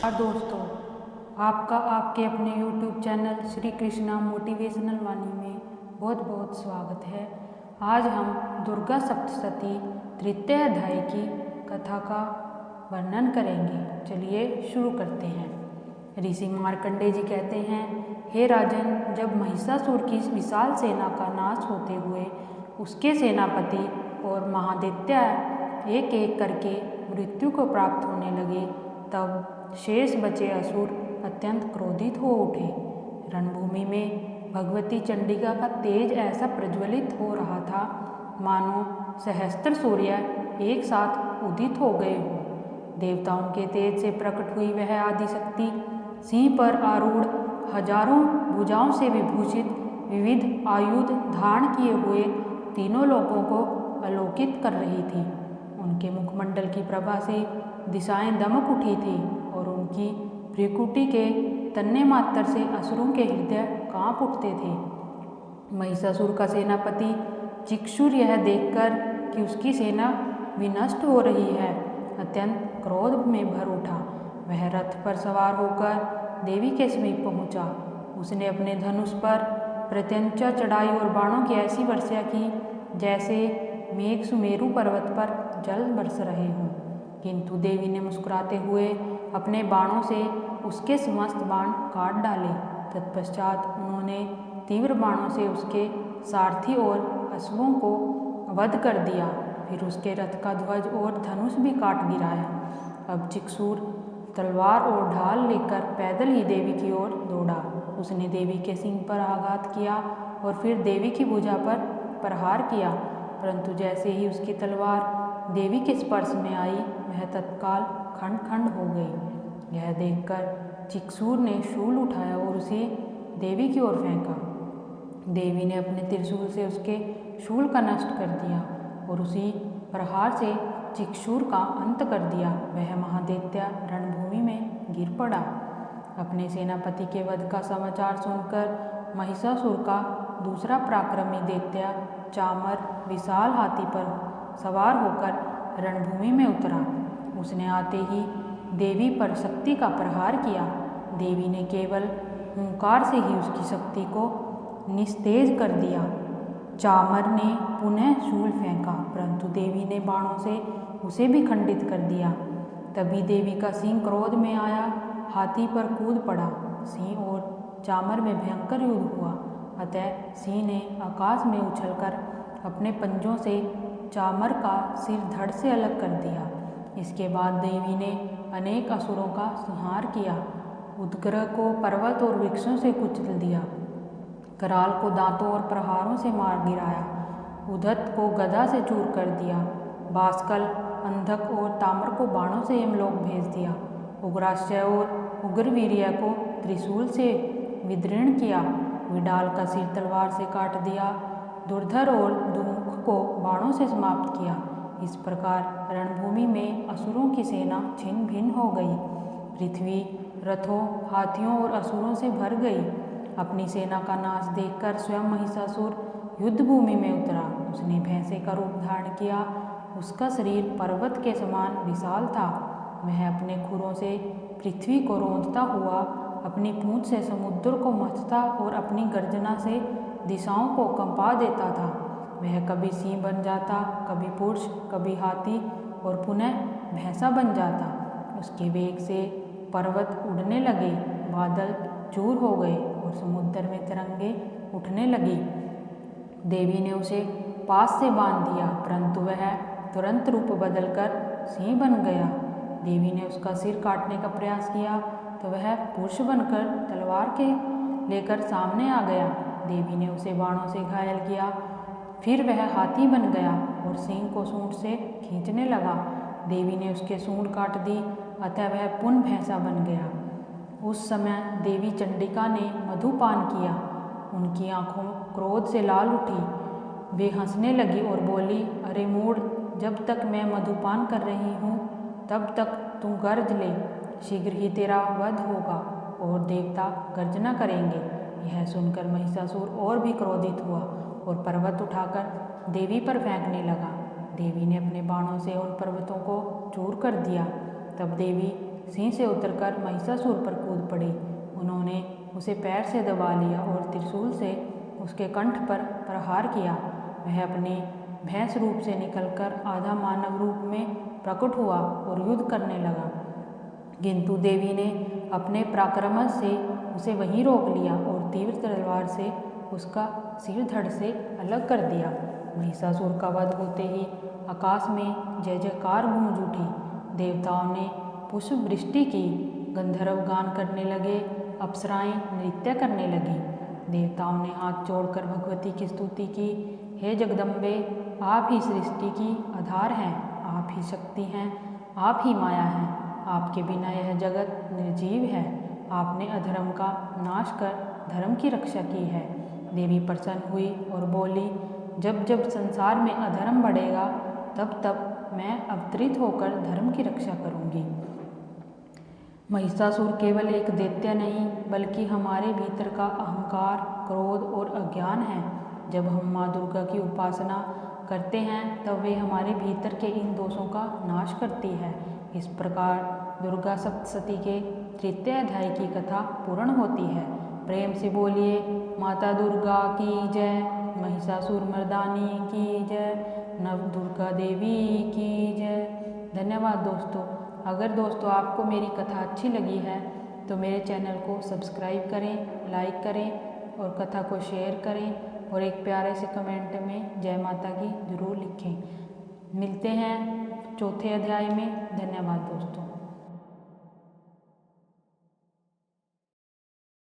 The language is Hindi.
और दोस्तों, आपका आपके अपने YouTube channel Shri Krishna motivational Vani में बहुत बहुत स्वागत है। आज हम दुर्गा सप्तशती तृतीय अध्याय की कथा का वर्णन करेंगे। चलिए शुरू करते हैं। ऋषि मार्कंडेय जी कहते हैं, हे राजन, जब महिषासुर की विशाल सेना का नाश होते हुए उसके सेनापति और महादैत्य एक एक करके मृत्यु को प्राप्त होने लगे, तब शेष बचे असुर अत्यंत क्रोधित हो उठे। रणभूमि में भगवती चंडिका का तेज ऐसा प्रज्वलित हो रहा था मानो सहस्त्र सूर्य एक साथ उदित हो गए हों। देवताओं के तेज से प्रकट हुई वह आदिशक्ति सिंह पर आरूढ़ हजारों भुजाओं से विभूषित विविध आयुध धारण किए हुए तीनों लोकों को आलोकित कर रही थी। उनके मुखमंडल की प्रभा से दिशाएं दमक उठी थी और उनकी भ्रिकुटी के तन्ने मात्र से असुरों के हृदय कांप उठते थे। महिषासुर का सेनापति चिक्षुर यह देखकर कि उसकी सेना विनष्ट हो रही है, अत्यंत क्रोध में भर उठा। वह रथ पर सवार होकर देवी के समीप पहुंचा। उसने अपने धनुष पर प्रत्यंचा चढ़ाई और बाणों की ऐसी वर्षा की जैसे मेघ सुमेरु पर्वत पर जल बरस रहे हों, किंतु देवी ने मुस्कुराते हुए अपने बाणों से उसके समस्त बाण काट डाले। तत्पश्चात उन्होंने तीव्र बाणों से उसके सारथी और अश्वों को वध कर दिया। फिर उसके रथ का ध्वज और धनुष भी काट गिराया। अब चिक्षुर तलवार और ढाल लेकर पैदल ही देवी की ओर दौड़ा। उसने देवी के सिंह पर आघात किया और फिर देवी की भुजा पर प्रहार किया, परंतु जैसे ही उसकी तलवार देवी के स्पर्श में आई, वह तत्काल खंड खंड हो गई। यह देखकर चिक्षुर ने शूल उठाया और उसे देवी की ओर फेंका। देवी ने अपने त्रिशूल से उसके शूल का नष्ट कर दिया और उसी प्रहार से चिक्षुर का अंत कर दिया। वह महादैत्य रणभूमि में गिर पड़ा। अपने सेनापति के वध का समाचार सुनकर महिषासुर का दूसरा पराक्रमी दैत्य चामर विशाल हाथी पर सवार होकर रणभूमि में उतरा। उसने आते ही देवी पर शक्ति का प्रहार किया। देवी ने केवल हुंकार से ही उसकी शक्ति को निस्तेज कर दिया। चामर ने पुनः शूल फेंका, परंतु देवी ने बाणों से उसे भी खंडित कर दिया। तभी देवी का सिंह क्रोध में आया, हाथी पर कूद पड़ा। सिंह और चामर में भयंकर युद्ध हुआ। अतः सिंह ने आकाश में उछलकर अपने पंजों से चामर का सिर धड़ से अलग कर दिया। इसके बाद देवी ने अनेक असुरों का संहार किया। उदग्रह को पर्वत और वृक्षों से कुचल दिया। कराल को दांतों और प्रहारों से मार गिराया। उद्धत को गदा से चूर कर दिया। बाष्कल, अंधक और ताम्र को बाणों से यमलोक भेज दिया। उग्राश्य और उग्रवीर्य को त्रिशूल से विदीर्ण किया। विडाल का सिर तलवार से काट दिया। दुर्धर और दुमुख को बाणों से समाप्त किया। इस प्रकार रणभूमि में असुरों की सेना छिन्न भिन्न हो गई। पृथ्वी रथों, हाथियों और असुरों से भर गई। अपनी सेना का नाश देखकर स्वयं महिषासुर युद्ध भूमि में उतरा। उसने भैंसे का रूप धारण किया। उसका शरीर पर्वत के समान विशाल था। वह अपने खुरों से पृथ्वी को रौंदता हुआ, अपनी पूंछ से समुद्र को मथता और अपनी गर्जना से दिशाओं को कंपा देता था। वह कभी सिंह बन जाता, कभी पुरुष, कभी हाथी और पुनः भैंसा बन जाता। उसके वेग से पर्वत उड़ने लगे, बादल चूर हो गए और समुद्र में तरंगे उठने लगी। देवी ने उसे पास से बांध दिया, परंतु वह तुरंत रूप बदलकर सिंह बन गया। देवी ने उसका सिर काटने का प्रयास किया तो वह पुरुष बनकर तलवार के लेकर सामने आ गया। देवी ने उसे बाणों से घायल किया। फिर वह हाथी बन गया और सिंह को सूंड से खींचने लगा। देवी ने उसके सूंड काट दी, अतः वह पुनः भैंसा बन गया। उस समय देवी चंडिका ने मधुपान किया। उनकी आंखों क्रोध से लाल उठी। वे हंसने लगी और बोली, अरे मूढ़, जब तक मैं मधुपान कर रही हूँ तब तक तू गर्ज ले। शीघ्र ही तेरा वध होगा और देवता गर्जना करेंगे। यह सुनकर महिषासुर और भी क्रोधित हुआ और पर्वत उठाकर देवी पर फेंकने लगा। देवी ने अपने बाणों से उन पर्वतों को चूर कर दिया। तब देवी सिंह से उतरकर महिषासुर पर कूद पड़ी। उन्होंने उसे पैर से दबा लिया और त्रिशूल से उसके कंठ पर प्रहार किया। वह अपने भैंस रूप से निकलकर आधा मानव रूप में प्रकट हुआ और युद्ध करने लगा, किंतु देवी ने अपने पराक्रम से उसे वहीं रोक लिया और तीव्र तलवार से उसका सिर धड़ से अलग कर दिया। महिषासुर का वध होते ही आकाश में जय जयकार गूंज उठी। देवताओं ने पुष्प वृष्टि की, गंधर्व गान करने लगे, अप्सराएं नृत्य करने लगी। देवताओं ने हाथ जोड़कर भगवती की स्तुति की। हे जगदम्बे, आप ही सृष्टि की आधार हैं, आप ही शक्ति हैं, आप ही माया हैं। आपके बिना यह जगत निर्जीव है। आपने अधर्म का नाश कर धर्म की रक्षा की है। देवी प्रसन्न हुई और बोली, जब जब संसार में अधर्म बढ़ेगा तब तब मैं अवतरित होकर धर्म की रक्षा करूंगी। महिषासुर केवल एक दैत्य नहीं, बल्कि हमारे भीतर का अहंकार, क्रोध और अज्ञान है। जब हम माँ दुर्गा की उपासना करते हैं तब वे हमारे भीतर के इन दोषों का नाश करती है। इस प्रकार दुर्गा सप्तशती के तृतीय अध्याय की कथा पूर्ण होती है। प्रेम से बोलिए माता दुर्गा की जय, महिषासुर मर्दानी की जय, नव दुर्गा देवी की जय। धन्यवाद दोस्तों। अगर दोस्तों आपको मेरी कथा अच्छी लगी है तो मेरे चैनल को सब्सक्राइब करें, लाइक करें और कथा को शेयर करें और एक प्यारे से कमेंट में जय माता की जरूर लिखें। मिलते हैं चौथे अध्याय में। धन्यवाद दोस्तों।